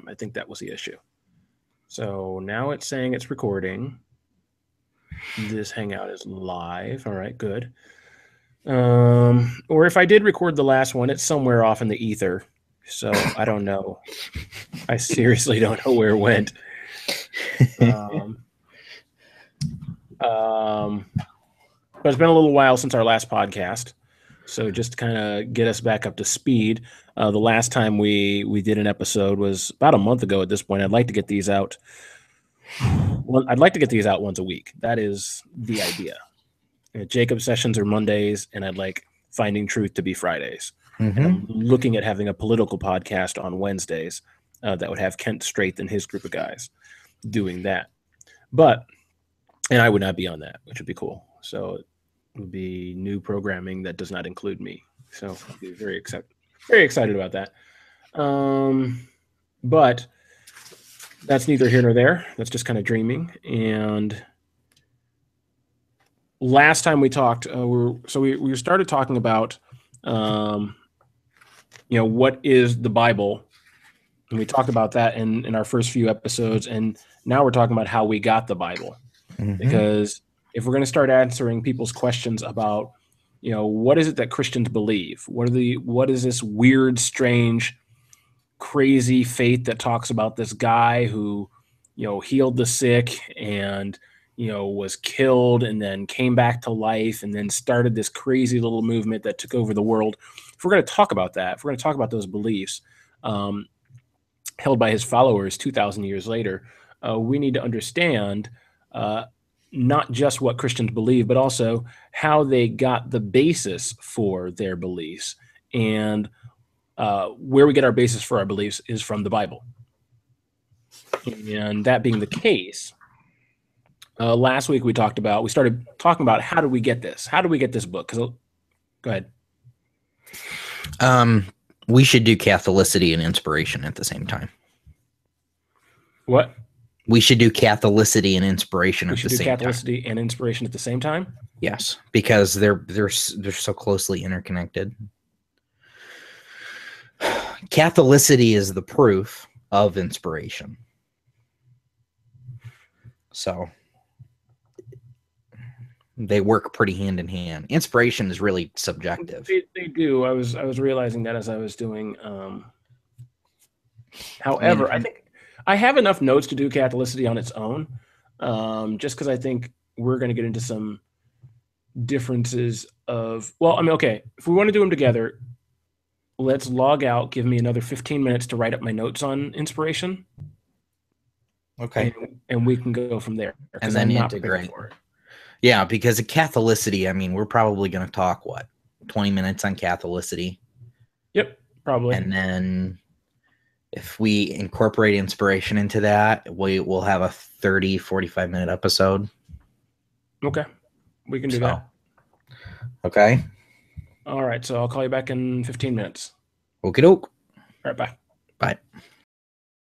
I think that was the issue. So now it's saying it's recording. This Hangout is live. All right, good. Or if I did record the last one, it's somewhere off in the ether. So I don't know. I seriously don't know where it went. But it's been a little while since our last podcast. So just to kind of get us back up to speed, the last time we did an episode was about a month ago at this point. I'd like to get these out. Well, I'd like to get these out once a week. That is the idea. Jacob sessions are Mondays, and I'd like Finding Truth to be Fridays. And I'm looking at having a political podcast on Wednesdays that would have Kent Straith and his group of guys doing that. And I would not be on that, which would be cool. So it would be new programming that does not include me. So I'd be very excited about that. But that's neither here nor there. That's just kind of dreaming. And last time we talked, we started talking about, what is the Bible? And we talked about that in our first few episodes. And now we're talking about how we got the Bible. Because if we're going to start answering people's questions about, what is it that Christians believe? What is this weird, strange, crazy faith that talks about this guy who, healed the sick and, was killed and then came back to life and then started this crazy little movement that took over the world. If we're going to talk about that, if we're going to talk about those beliefs held by his followers 2,000 years later, we need to understand not just what Christians believe, but also how they got the basis for their beliefs. And where we get our basis for our beliefs is from the Bible. And that being the case, last week we started talking about how did we get this? How did we get this book? Go ahead. We should do Catholicity and inspiration at the same time. What? We should do Catholicity and inspiration at the same time. Catholicity and inspiration at the same time? Yes, because they're so closely interconnected. Catholicity is the proof of inspiration. So they work pretty hand in hand. Inspiration is really subjective. They do. I was realizing that as I was doing. However, I think I have enough notes to do Catholicity on its own, just because I think we're going to get into some differences of. Well, I mean, okay, if we want to do them together, let's log out. Give me another 15 minutes to write up my notes on inspiration. Okay, and we can go from there. And then integrate. Yeah, because of Catholicity, I mean, we're probably going to talk, 20 minutes on Catholicity? Yep, probably. And then if we incorporate inspiration into that, we'll have a 30, 45-minute episode. Okay, we can do that. Okay. All right, so I'll call you back in 15 minutes. Okie doke. All right, bye. Bye.